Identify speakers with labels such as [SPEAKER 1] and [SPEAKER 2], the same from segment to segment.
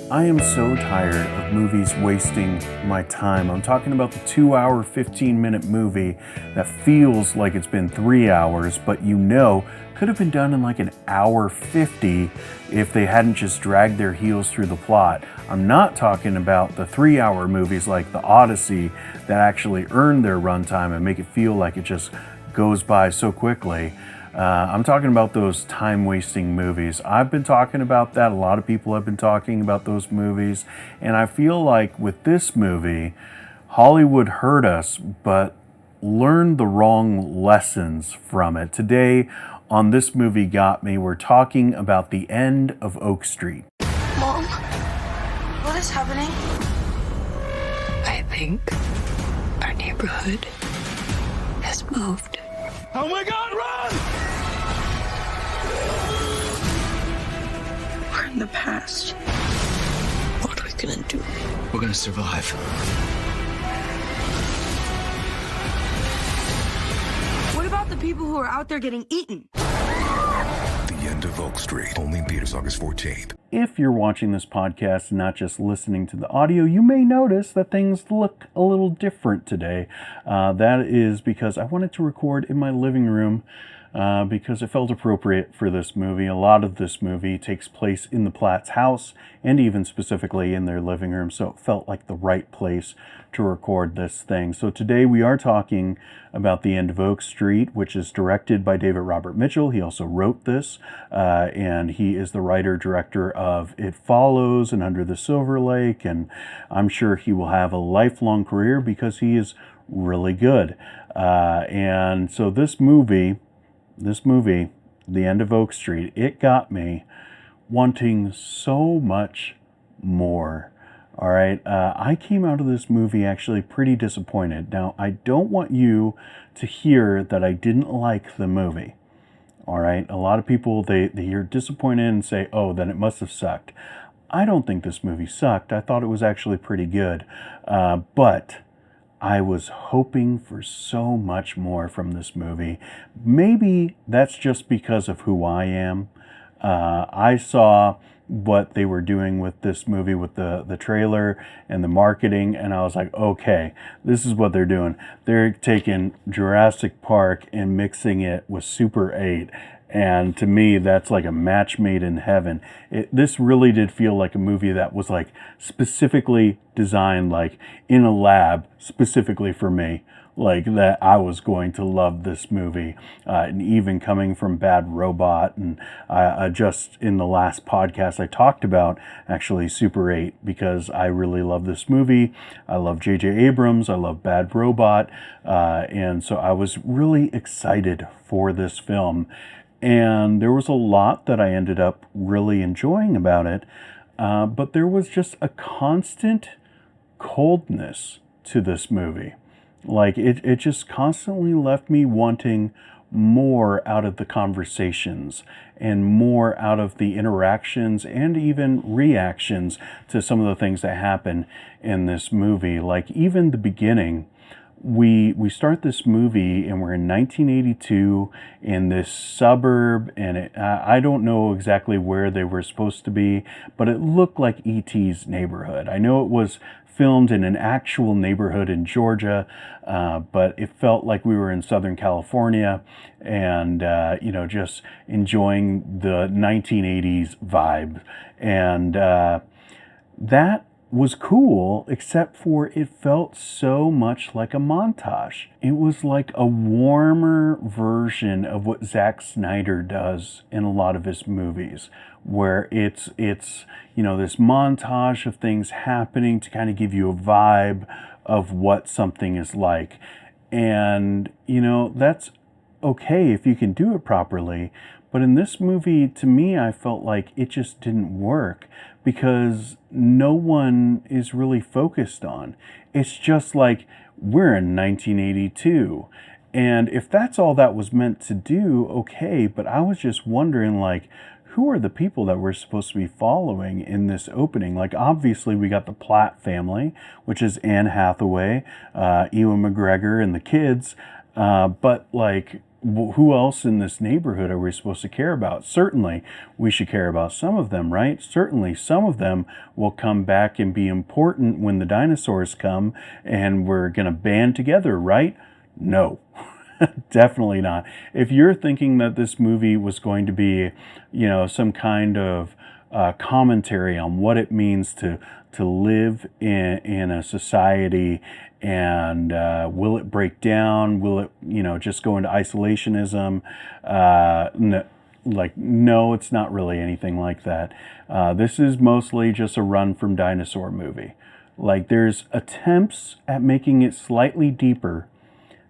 [SPEAKER 1] I am so tired of movies wasting my time. I'm talking about the 2-hour, 15-minute movie that feels like it's been 3 hours, but could have been done in like an hour 50 if they hadn't just dragged their heels through the plot. I'm not talking about the 3-hour movies like The Odyssey that actually earn their runtime and make it feel like it just goes by so quickly. I'm talking about those time-wasting movies. I've been talking about that. A lot of people have been talking about those movies. And I feel like with this movie, Hollywood heard us, but learned the wrong lessons from it. Today, on This Movie Got Me, we're talking about the end of Oak Street.
[SPEAKER 2] Mom, what is happening?
[SPEAKER 3] I think our neighborhood has moved.
[SPEAKER 4] Oh my God, run!
[SPEAKER 2] We're in the past. What are we gonna do?
[SPEAKER 4] We're gonna survive.
[SPEAKER 5] What about the people who are out there getting eaten?
[SPEAKER 6] The End of Oak Street, only in theaters August 14th.
[SPEAKER 1] If you're watching this podcast and not just listening to the audio, you may notice that things look a little different today. That is because I wanted to record in my living room because it felt appropriate for this movie. A lot of this movie takes place in the Platt's house and even specifically in their living room, so it felt like the right place to record this thing. So today we are talking about The End of Oak Street, which is directed by David Robert Mitchell. He also wrote this, and he is the writer-director of It Follows and Under the Silver Lake, and I'm sure he will have a lifelong career because he is really good. And so this movie, The End of Oak Street, it got me wanting so much more. All right, I came out of this movie actually pretty disappointed. Now, I don't want you to hear that I didn't like the movie. All right, a lot of people, they hear disappointed and say, oh, then it must have sucked. I don't think this movie sucked. I thought it was actually pretty good. But I was hoping for so much more from this movie. Maybe that's just because of who I am. I saw what they were doing with this movie with the trailer and the marketing, and I was like, okay, this is what they're doing. They're taking Jurassic Park and mixing it with Super 8. And to me, that's like a match made in heaven. This really did feel like a movie that was like specifically designed like in a lab specifically for me. Like that I was going to love this movie. And even coming from Bad Robot, and just in the last podcast I talked about actually Super 8 because I really love this movie. I love J.J. Abrams. I love Bad Robot. And so I was really excited for this film. And there was a lot that I ended up really enjoying about it. But there was just a constant coldness to this movie. Like it just constantly left me wanting more out of the conversations and more out of the interactions and even reactions to some of the things that happen in this movie. Like even the beginning, we start this movie and we're in 1982 in this suburb, and I don't know exactly where they were supposed to be, but it looked like E.T.'s neighborhood. I know it was filmed in an actual neighborhood in Georgia, but it felt like we were in Southern California and, just enjoying the 1980s vibe. And that was cool, except for it felt so much like a montage. It was like a warmer version of what Zack Snyder does in a lot of his movies, where it's this montage of things happening to kind of give you a vibe of what something is like. And, that's okay if you can do it properly. But in this movie, to me, I felt like it just didn't work because no one is really focused on. It's just like, we're in 1982. And if that's all that was meant to do, okay. But I was just wondering, like, who are the people that we're supposed to be following in this opening? Like, obviously, we got the Platt family, which is Anne Hathaway, Ewan McGregor, and the kids. But, like, who else in this neighborhood are we supposed to care about? Certainly, we should care about some of them, right? Certainly, some of them will come back and be important when the dinosaurs come and we're going to band together, right? No, definitely not. If you're thinking that this movie was going to be, some kind of commentary on what it means to live in a society, and will it break down? Will it, just go into isolationism? No, it's not really anything like that. This is mostly just a run from dinosaur movie. Like, there's attempts at making it slightly deeper,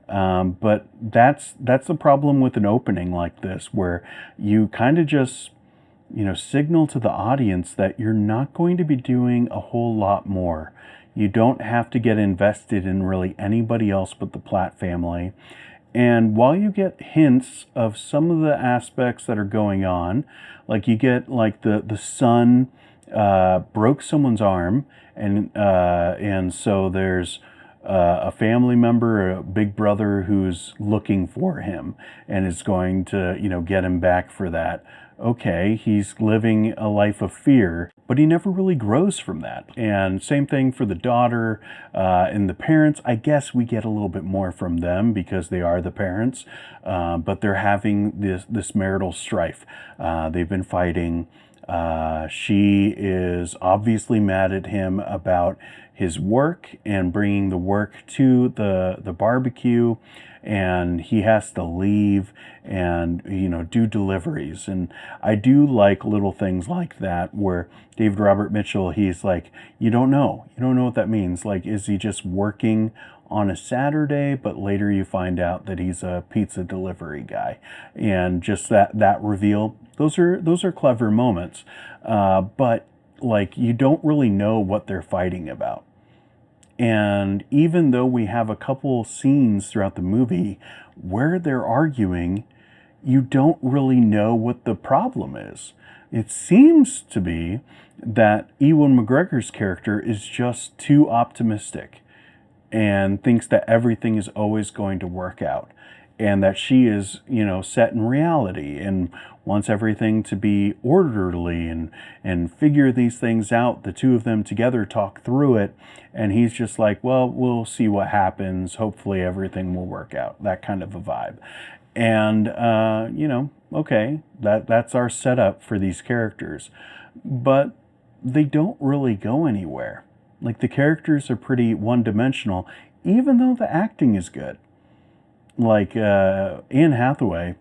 [SPEAKER 1] but that's the problem with an opening like this, where you kind of just signal to the audience that you're not going to be doing a whole lot more. You don't have to get invested in really anybody else but the Platt family. And while you get hints of some of the aspects that are going on, like you get like the son broke someone's arm, and so there's a family member, a big brother, who's looking for him and is going to, get him back for that. Okay, he's living a life of fear, but he never really grows from that. And same thing for the daughter and the parents. I guess we get a little bit more from them because they are the parents, but they're having this marital strife. They've been fighting. She is obviously mad at him about his work and bringing the work to the barbecue, and he has to leave and do deliveries. And I do like little things like that where David Robert Mitchell, he's like, you don't know what that means. Like, is he just working on a Saturday, but later you find out that he's a pizza delivery guy? And just that reveal, those are clever moments, but like, you don't really know what they're fighting about. And even though we have a couple scenes throughout the movie where they're arguing, you don't really know what the problem is. It seems to be that Ewan McGregor's character is just too optimistic and thinks that everything is always going to work out, and that she is, set in reality and wants everything to be orderly and figure these things out. The two of them together talk through it, and he's just like, well, we'll see what happens. Hopefully everything will work out. That kind of a vibe. And, okay, that's our setup for these characters. But they don't really go anywhere. Like, the characters are pretty one-dimensional, even though the acting is good. Like, Anne Hathaway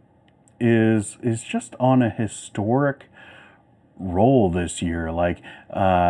[SPEAKER 1] is just on a historic role this year. Like,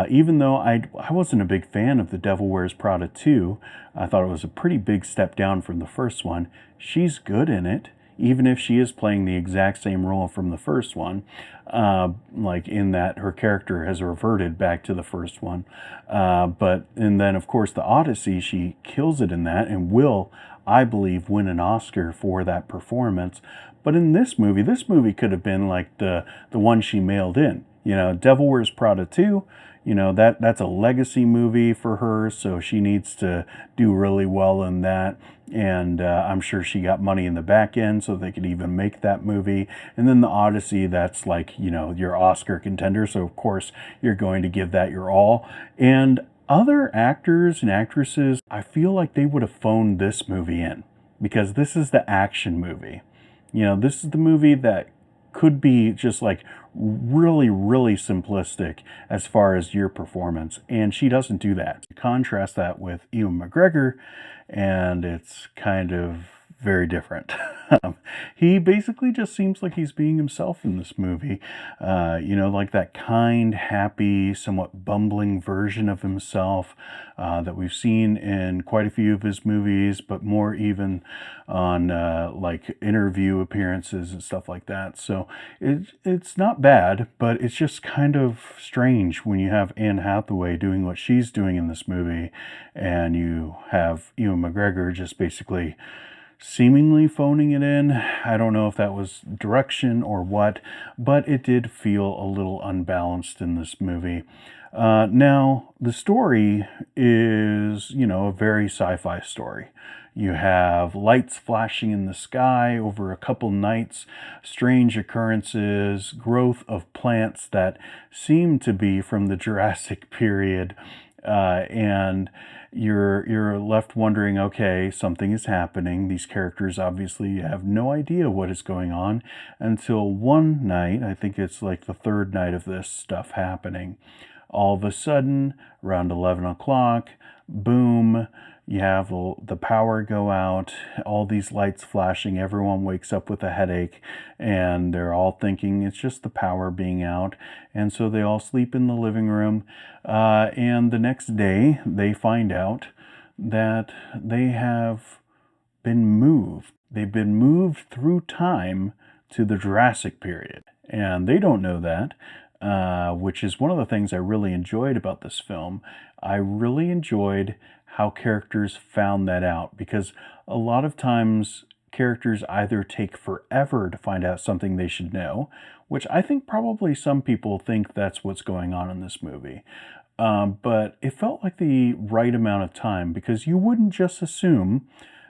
[SPEAKER 1] even though I wasn't a big fan of The Devil Wears Prada 2, I thought it was a pretty big step down from the first one. She's good in it, even if she is playing the exact same role from the first one, like in that her character has reverted back to the first one. And then, of course, The Odyssey, she kills it in that and will, I believe, win an Oscar for that performance. But in this movie could have been like the one she mailed in. Devil Wears Prada 2, that's a legacy movie for her, so she needs to do really well in that. And I'm sure she got money in the back end so they could even make that movie. And then The Odyssey, that's like, your Oscar contender, so of course you're going to give that your all. And other actors and actresses, I feel like they would have phoned this movie in, because this is the action movie. This is the movie that could be just like really, really simplistic as far as your performance, and she doesn't do that. Contrast that with Ewan McGregor, and it's kind of very different. He basically just seems like he's being himself in this movie. Like that kind, happy, somewhat bumbling version of himself that we've seen in quite a few of his movies, but more even on like interview appearances and stuff like that. So it's not bad, but it's just kind of strange when you have Anne Hathaway doing what she's doing in this movie, and you have Ewan McGregor just basically seemingly phoning it in. I don't know if that was direction or what, but it did feel a little unbalanced in this movie. Now, the story is, a very sci-fi story. You have lights flashing in the sky over a couple nights, strange occurrences, growth of plants that seem to be from the Jurassic period, and you're left wondering, okay, something is happening. These characters obviously have no idea what is going on until one night, I think it's like the third night of this stuff happening. All of a sudden, around 11 o'clock, boom, you have the power go out, all these lights flashing, everyone wakes up with a headache, and they're all thinking it's just the power being out, and so they all sleep in the living room, and the next day they find out that they have been moved. They've been moved through time to the Jurassic period, and they don't know that. Which is one of the things I really enjoyed about this film. I really enjoyed how characters found that out, because a lot of times characters either take forever to find out something they should know, which I think probably some people think that's what's going on in this movie. But it felt like the right amount of time, because you wouldn't just assume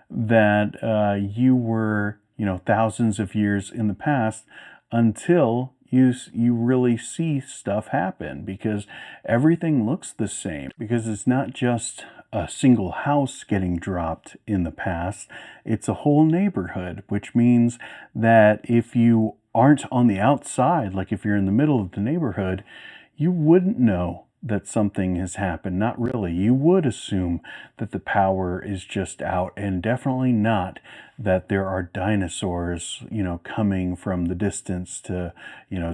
[SPEAKER 1] that you were, thousands of years in the past until you really see stuff happen, because everything looks the same, because it's not just a single house getting dropped in the past, it's a whole neighborhood, which means that if you aren't on the outside, like if you're in the middle of the neighborhood, you wouldn't know that something has happened. Not really. You would assume that the power is just out, and definitely not that there are dinosaurs, coming from the distance to,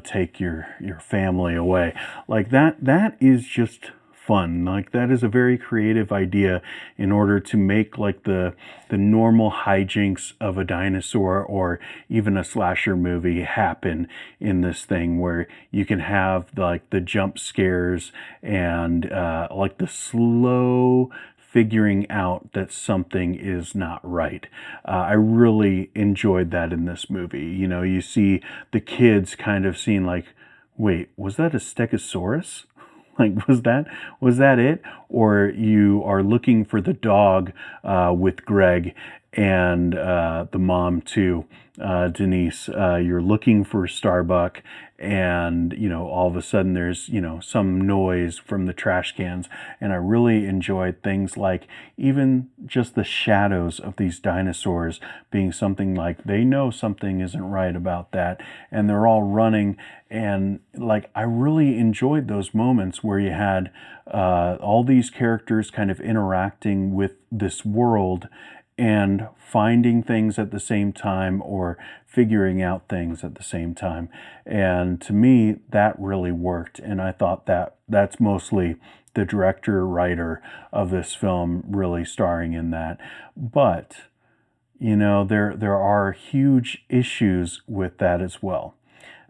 [SPEAKER 1] take your family away. Like that is just fun. Like, that is a very creative idea in order to make like the normal hijinks of a dinosaur or even a slasher movie happen in this thing, where you can have like the jump scares and like the slow figuring out that something is not right. I really enjoyed that in this movie. You see the kids kind of seeing like, wait, was that a stegosaurus? Like, was that it? Or you are looking for the dog with Greg and the mom too, Denise. You're looking for Starbuck, and all of a sudden there's some noise from the trash cans. And I really enjoyed things like even just the shadows of these dinosaurs being something like they know something isn't right about that, and they're all running. And like, I really enjoyed those moments where you had all these characters kind of interacting with this world and finding things at the same time, or figuring out things at the same time. And to me, that really worked. And I thought that's mostly the director, writer of this film really starring in that. But, there are huge issues with that as well.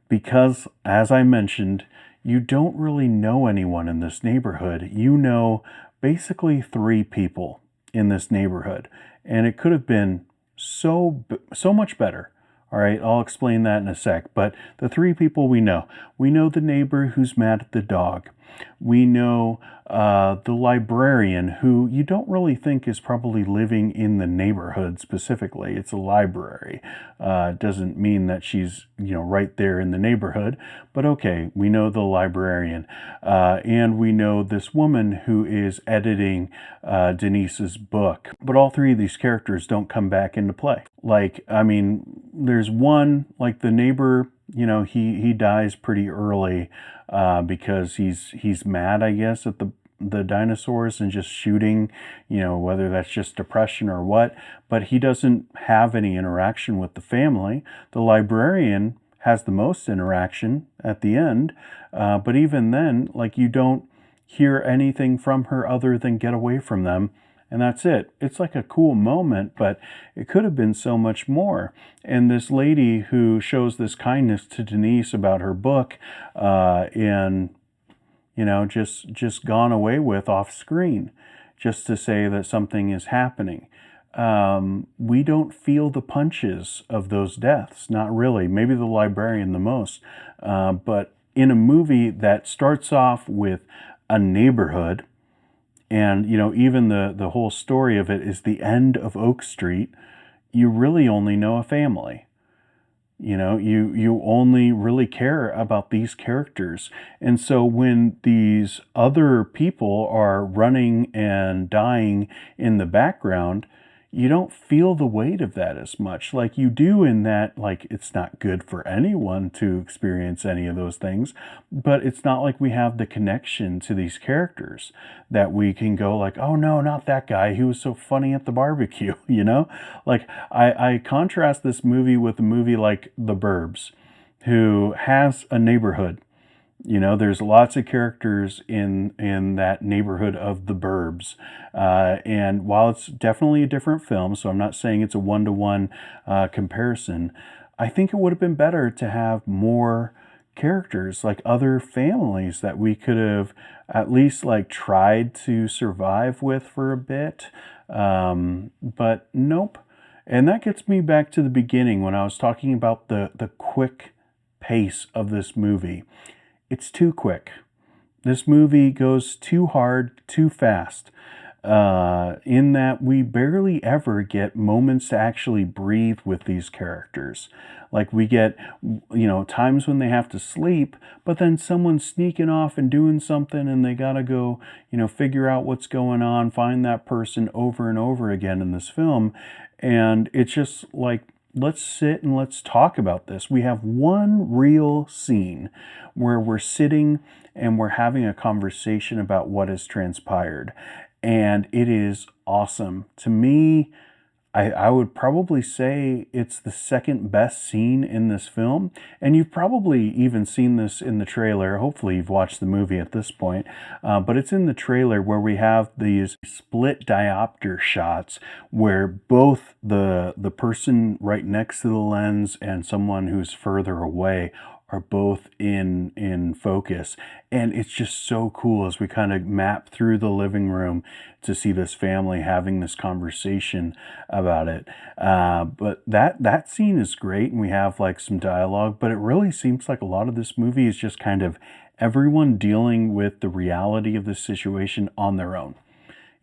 [SPEAKER 1] Because, as I mentioned, you don't really know anyone in this neighborhood. You know basically 3 people in this neighborhood. And it could have been so much better. All right, I'll explain that in a sec. But the 3 people we know the neighbor who's mad at the dog. We know the librarian, who you don't really think is probably living in the neighborhood specifically. It's a library. Doesn't mean that she's right there in the neighborhood. But okay, we know the librarian. And we know this woman who is editing Denise's book. But all 3 of these characters don't come back into play. Like, I mean, there's one, like the neighbor, he dies pretty early because he's mad, I guess, at the dinosaurs and just shooting, whether that's just depression or what. But he doesn't have any interaction with the family. The librarian has the most interaction at the end, but even then, like, you don't hear anything from her other than get away from them. And that's it. It's like a cool moment, but it could have been so much more. And this lady who shows this kindness to Denise about her book, and just gone away with off screen, just to say that something is happening. we don't feel the punches of those deaths. Not really. Maybe the librarian the most. But in a movie that starts off with a neighborhood, and, you know, even the whole story of it is the end of Oak Street, you really only know a family. You know, you only really care about these characters. And so when these other people are running and dying in the background, you don't feel the weight of that as much like you do in that, like, it's not good for anyone to experience any of those things, but it's not like we have the connection to these characters that we can go like, oh no, not that guy, he was so funny at the barbecue, you know? Like, I contrast this movie with a movie like The Burbs, who has a neighborhood. You know, there's lots of characters in that neighborhood of The Burbs. And while it's definitely a different film, so I'm not saying it's a one-to-one comparison, I think it would have been better to have more characters, like other families that we could have at least like tried to survive with for a bit. But nope. And that gets me back to the beginning when I was talking about the quick pace of this movie. It's too quick. This movie goes too hard, too fast, in that we barely ever get moments to actually breathe with these characters. Like, we get, you know, times when they have to sleep, but then someone's sneaking off and doing something and they gotta go, you know, figure out what's going on, find that person over and over again in this film. And it's just like, let's sit and let's talk about this. We have one real scene where we're sitting and we're having a conversation about what has transpired. And it is awesome. To me, I would probably say it's the second best scene in this film. And you've probably even seen this in the trailer. Hopefully you've watched the movie at this point. But it's in the trailer where we have these split diopter shots where both the person right next to the lens and someone who's further away are both in focus. And it's just so cool as we kind of map through the living room to see this family having this conversation about it. But that scene is great, and we have like some dialogue, but it really seems like a lot of this movie is just kind of everyone dealing with the reality of this situation on their own.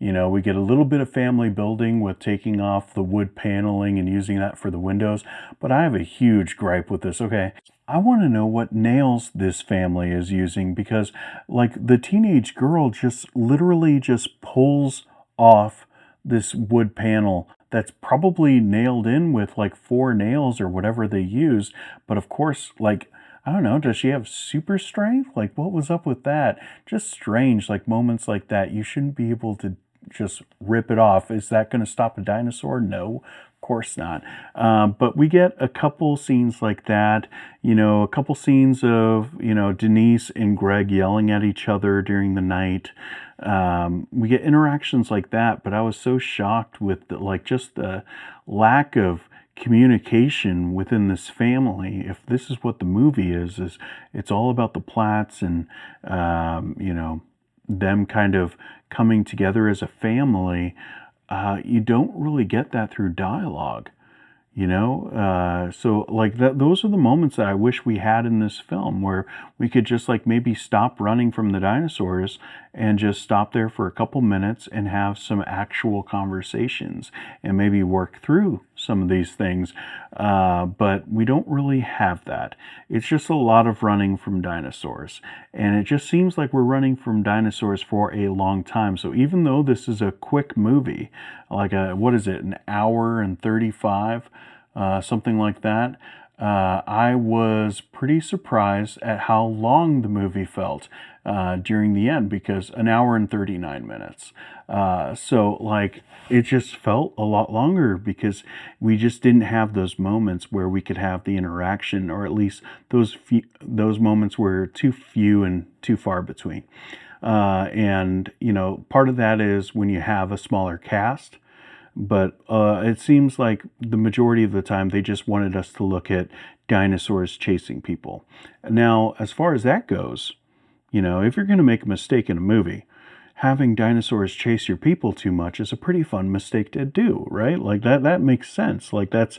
[SPEAKER 1] You know, we get a little bit of family building with taking off the wood paneling and using that for the windows, but I have a huge gripe with this. Okay, I want to know what nails this family is using, because like the teenage girl just literally just pulls off this wood panel that's probably nailed in with like 4 nails or whatever they use. But of course, like, I don't know, does she have super strength? Like, what was up with that? Just strange, like moments like that. You shouldn't be able to just rip it off. Is that going to stop a dinosaur? No, of course not. But we get a couple scenes like that, you know, a couple scenes of, you know, Denise and Greg yelling at each other during the night. We get interactions like that, but I was so shocked with just the lack of communication within this family. If this is what the movie is it's all about the Platts and, you know, them kind of coming together as a family. You don't really get that through dialogue, you know? So like those are the moments that I wish we had in this film, where we could just like maybe stop running from the dinosaurs and just stop there for a couple minutes and have some actual conversations and maybe work through some of these things. But we don't really have that. It's just a lot of running from dinosaurs. And it just seems like we're running from dinosaurs for a long time. So even though this is a quick movie, like what is it, an hour and 35, something like that, I was pretty surprised at how long the movie felt during the end, because an hour and 39 minutes. So like it just felt a lot longer because we just didn't have those moments where we could have the interaction, or at least those moments were too few and too far between. And, you know, part of that is when you have a smaller cast. But it seems like the majority of the time they just wanted us to look at dinosaurs chasing people. Now, as far as that goes, you know, if you're going to make a mistake in a movie, having dinosaurs chase your people too much is a pretty fun mistake to do, right? Like that makes sense. Like that's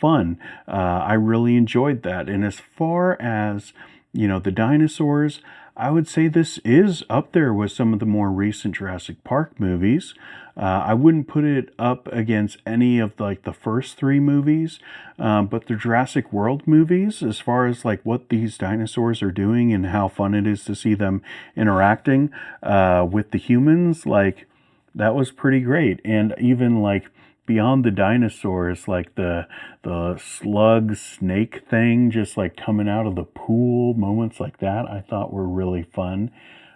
[SPEAKER 1] fun. I really enjoyed that. And as far as, the dinosaurs, I would say this is up there with some of the more recent Jurassic Park movies. I wouldn't put it up against any of like the first three movies, but the Jurassic World movies, as far as like what these dinosaurs are doing and how fun it is to see them interacting with the humans, like that was pretty great. And even like beyond the dinosaurs, like the slug snake thing just like coming out of the pool, moments like that I thought were really fun.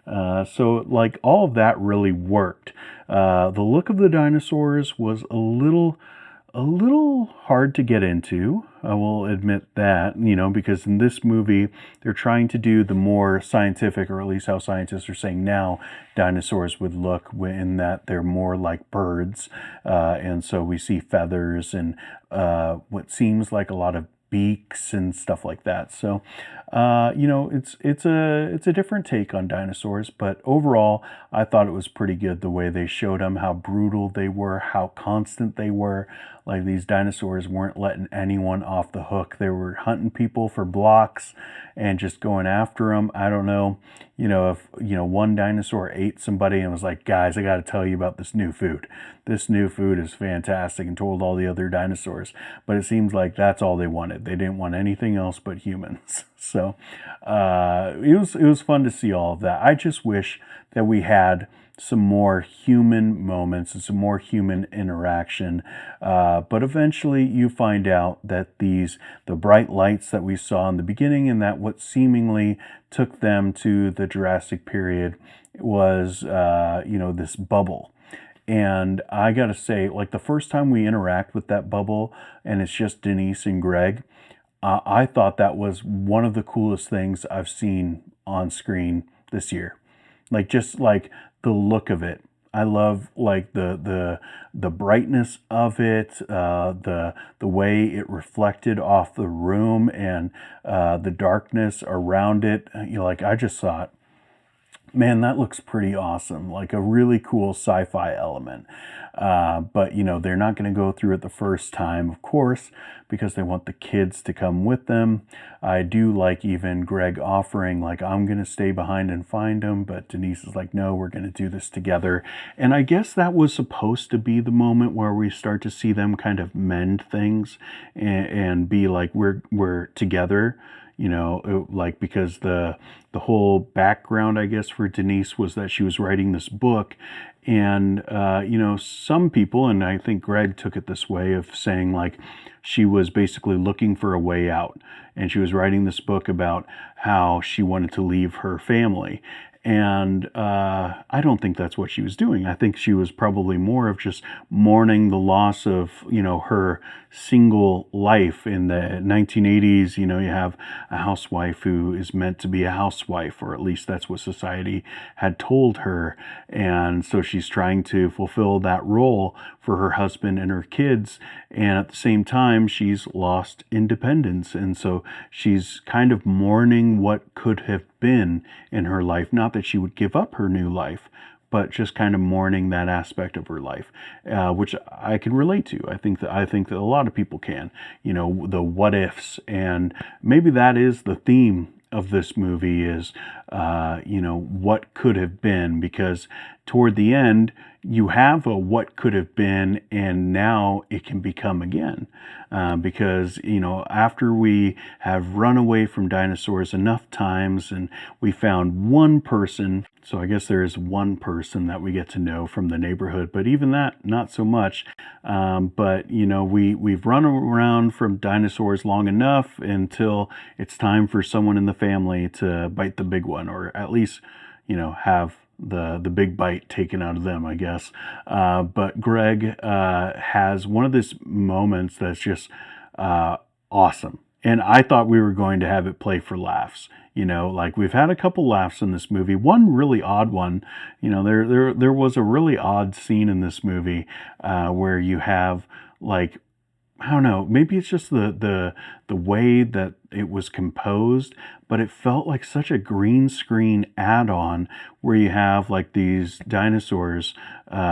[SPEAKER 1] So like all of that really worked. The look of the dinosaurs was a little hard to get into. I will admit that, because in this movie, they're trying to do the more scientific, or at least how scientists are saying now, dinosaurs would look, in that they're more like birds. And so we see feathers and what seems like a lot of beaks and stuff like that. So, it's a different take on dinosaurs, but overall, I thought it was pretty good the way they showed them, how brutal they were, how constant they were. Like these dinosaurs weren't letting anyone off the hook. They were hunting people for blocks and just going after them. I don't know, if, one dinosaur ate somebody and was like, guys, I got to tell you about this new food. This new food is fantastic, and told all the other dinosaurs. But it seems like that's all they wanted. They didn't want anything else but humans. So it was fun to see all of that. I just wish that we had some more human moments and some more human interaction. But eventually you find out that the bright lights that we saw in the beginning, and that what seemingly took them to the Jurassic period was, this bubble. And I gotta say, like the first time we interact with that bubble and it's just Denise and Greg, I thought that was one of the coolest things I've seen on screen this year. Like just like the look of it. I love like the brightness of it, the way it reflected off the room, and the darkness around it. Like I just thought, man, that looks pretty awesome. Like a really cool sci-fi element. But they're not going to go through it the first time, of course, because they want the kids to come with them. I do like even Greg offering, like, I'm going to stay behind and find them. But Denise is like, no, we're going to do this together. And I guess that was supposed to be the moment where we start to see them kind of mend things and be like, we're together. Like because the whole background, I guess, for Denise was that she was writing this book. And, some people, and I think Greg took it this way, of saying like she was basically looking for a way out. And she was writing this book about how she wanted to leave her family. And I don't think that's what she was doing. I think she was probably more of just mourning the loss of, her single life. In the 1980s, you have a housewife who is meant to be a housewife, or at least that's what society had told her. And so she's trying to fulfill that role for her husband and her kids. And at the same time, she's lost independence. And so she's kind of mourning what could have been in her life. Not that she would give up her new life, but just kind of mourning that aspect of her life, which I can relate to. I think that a lot of people can, the what ifs, and maybe that is the theme of this movie is, what could have been, because toward the end, you have a what could have been, and now it can become again. Because, after we have run away from dinosaurs enough times and we found one person, so I guess there is one person that we get to know from the neighborhood, but even that, not so much. But, we've run around from dinosaurs long enough until it's time for someone in the family to bite the big one, or at least, have the big bite taken out of them, I guess. But Greg has one of these moments that's just awesome. And I thought we were going to have it play for laughs. Like we've had a couple laughs in this movie. One really odd one. There was a really odd scene in this movie where you have like, I don't know, maybe it's just the way that it was composed, but it felt like such a green screen add-on where you have like these dinosaurs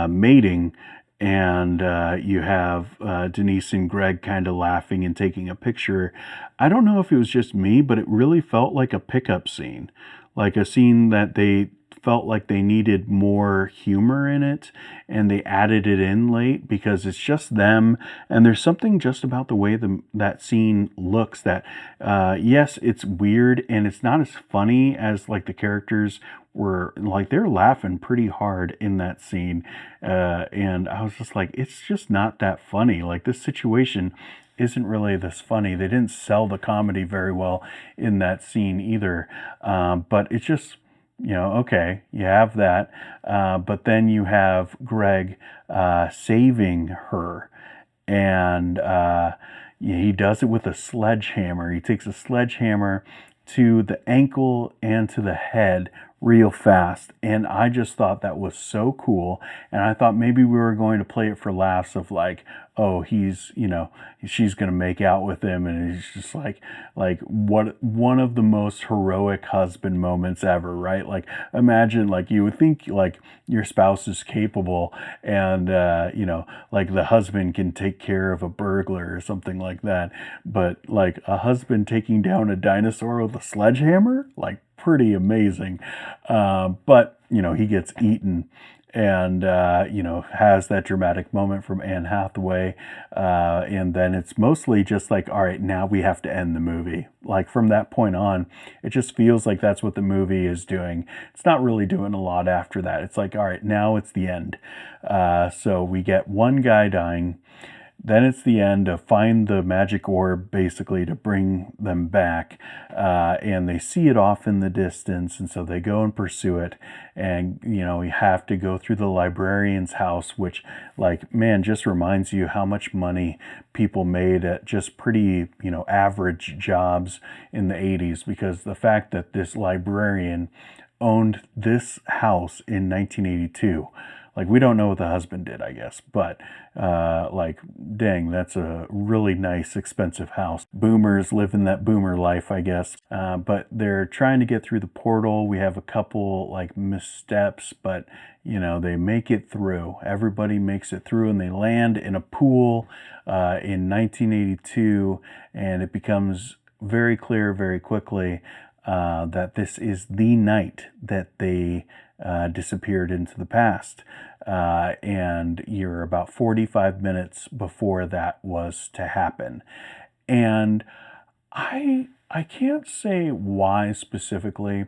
[SPEAKER 1] mating, and you have Denise and Greg kind of laughing and taking a picture. I don't know if it was just me, but it really felt like a pickup scene, like a scene that they felt like they needed more humor in it, and they added it in late because it's just them. And there's something just about the way that scene looks that yes, it's weird and it's not as funny as like the characters were, like they're laughing pretty hard in that scene, and I was just like, it's just not that funny. Like this situation isn't really this funny. They didn't sell the comedy very well in that scene either, but it's just, okay, you have that, but then you have Greg saving her, and he does it with a sledgehammer. He takes a sledgehammer to the ankle and to the head real fast, and I just thought that was so cool. And I thought maybe we were going to play it for laughs of like, oh, she's gonna make out with him, and he's just like what, one of the most heroic husband moments ever, right? Like imagine, like you would think like your spouse is capable, and like the husband can take care of a burglar or something like that, but like a husband taking down a dinosaur with a sledgehammer, like pretty amazing. But he gets eaten, and has that dramatic moment from Anne Hathaway, and then it's mostly just like, all right, now we have to end the movie. Like from that point on, it just feels like that's what the movie is doing. It's not really doing a lot after that. It's like, all right, now it's the end. So we get one guy dying. Then it's the end to find the magic orb, basically, to bring them back. And they see it off in the distance, and so they go and pursue it. And, we have to go through the librarian's house, which, like, man, just reminds you how much money people made at just pretty, average jobs in the 80s. Because the fact that this librarian owned this house in 1982, like, we don't know what the husband did, I guess, but like, dang, that's a really nice, expensive house. Boomers live in that boomer life, I guess. But they're trying to get through the portal. We have a couple like missteps, but they make it through. Everybody makes it through, and they land in a pool in 1982, and it becomes very clear very quickly that this is the night that they disappeared into the past, and you're about 45 minutes before that was to happen. And I can't say why specifically,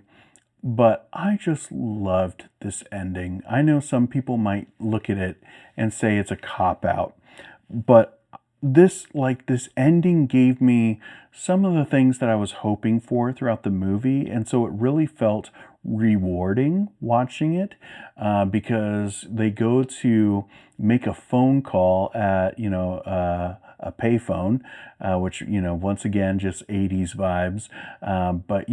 [SPEAKER 1] but I just loved this ending. I know some people might look at it and say it's a cop-out, but this ending gave me some of the things that I was hoping for throughout the movie, and so it really felt rewarding watching it, because they go to make a phone call at a payphone, which once again just 80s vibes, but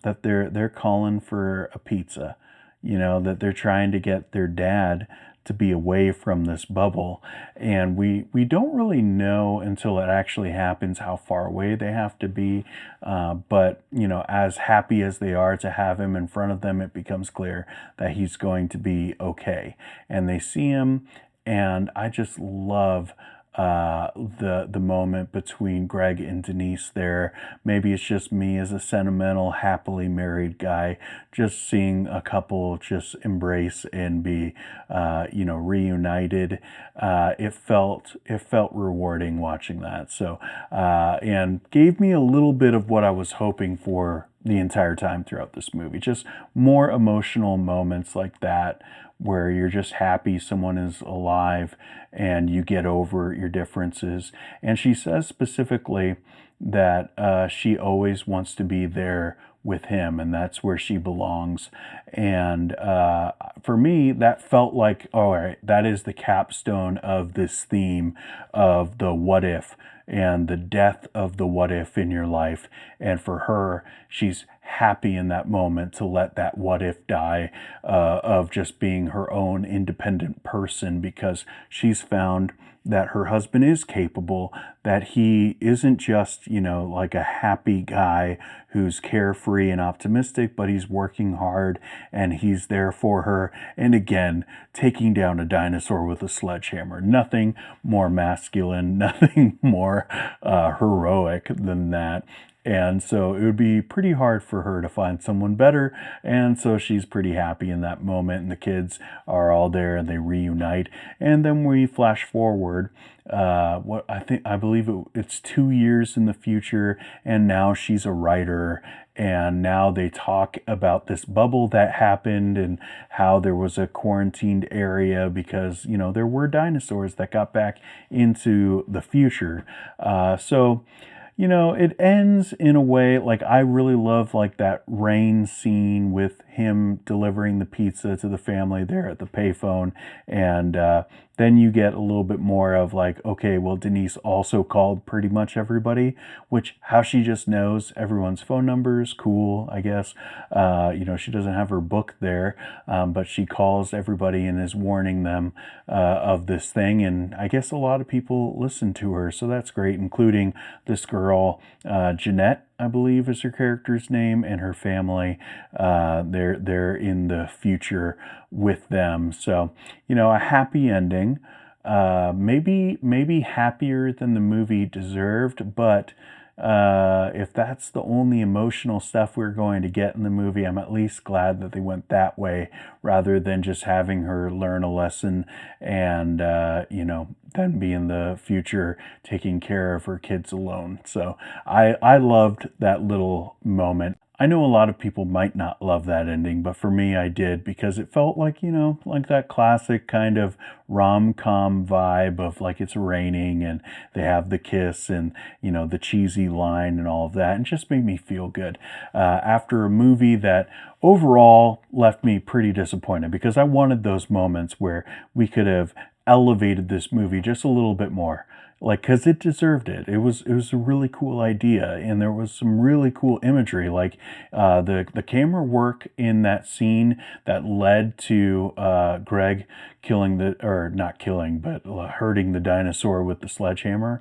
[SPEAKER 1] that they're calling for a pizza, that they're trying to get their dad to be away from this bubble. And we don't really know until it actually happens how far away they have to be, but as happy as they are to have him in front of them, it becomes clear that he's going to be okay. And they see him, and I just love the moment between Greg and Denise there. Maybe it's just me as a sentimental, happily married guy, just seeing a couple just embrace and be, reunited. It felt rewarding watching that. So, and gave me a little bit of what I was hoping for the entire time throughout this movie. Just more emotional moments like that, where you're just happy someone is alive and you get over your differences. And she says specifically that she always wants to be there with him, and that's where she belongs. And for me, that felt like, all right, that is the capstone of this theme of the what if and the death of the what if in your life. And for her, she's happy in that moment to let that what if die, of just being her own independent person, because she's found that her husband is capable, that he isn't just, like a happy guy who's carefree and optimistic, but he's working hard and he's there for her. And again, taking down a dinosaur with a sledgehammer. Nothing more masculine, nothing more heroic than that. And so it would be pretty hard for her to find someone better. And so she's pretty happy in that moment. And the kids are all there and they reunite. And then we flash forward. I believe it's 2 years in the future. And now she's a writer. And now they talk about this bubble that happened and how there was a quarantined area because, there were dinosaurs that got back into the future. It ends in a way, like, I really love, like, that rain scene with him delivering the pizza to the family there at the payphone. And then you get a little bit more of, like, okay, well, Denise also called pretty much everybody, which how she just knows everyone's phone numbers, cool, I guess. She doesn't have her book there, but she calls everybody and is warning them of this thing. And I guess a lot of people listen to her, so that's great, including this girl, Jeanette, I believe is her character's name, and her family. They're in the future with them. So, a happy ending. Maybe happier than the movie deserved, but if that's the only emotional stuff we're going to get in the movie, I'm at least glad that they went that way rather than just having her learn a lesson and, then be in the future taking care of her kids alone. So I loved that little moment. I know a lot of people might not love that ending, but for me, I did, because it felt like, like that classic kind of rom-com vibe of, like, it's raining and they have the kiss and, the cheesy line and all of that, and just made me feel good after a movie that overall left me pretty disappointed, because I wanted those moments where we could have elevated this movie just a little bit more. Like, because it deserved it. It was a really cool idea, and there was some really cool imagery, like the camera work in that scene that led to Greg not killing, but hurting the dinosaur with the sledgehammer,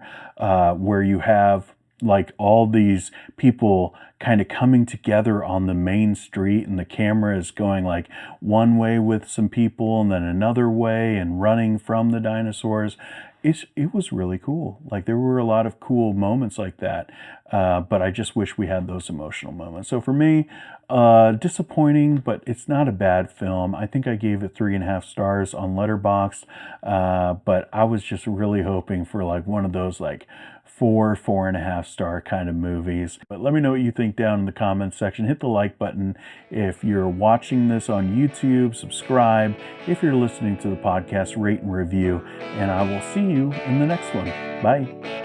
[SPEAKER 1] where you have, like, all these people kind of coming together on the main street, and the camera is going, like, one way with some people and then another way and running from the dinosaurs. It was really cool. Like, there were a lot of cool moments like that, but I just wish we had those emotional moments. So for me, disappointing, but it's not a bad film. I think I gave it 3.5 stars on Letterboxd, but I was just really hoping for, like, one of those, like, 4.5 star kind of movies. But let me know what you think down in the comments section. Hit the like button if you're watching this on YouTube. Subscribe if you're listening to the podcast. Rate and review, and I will see you in the next one. Bye.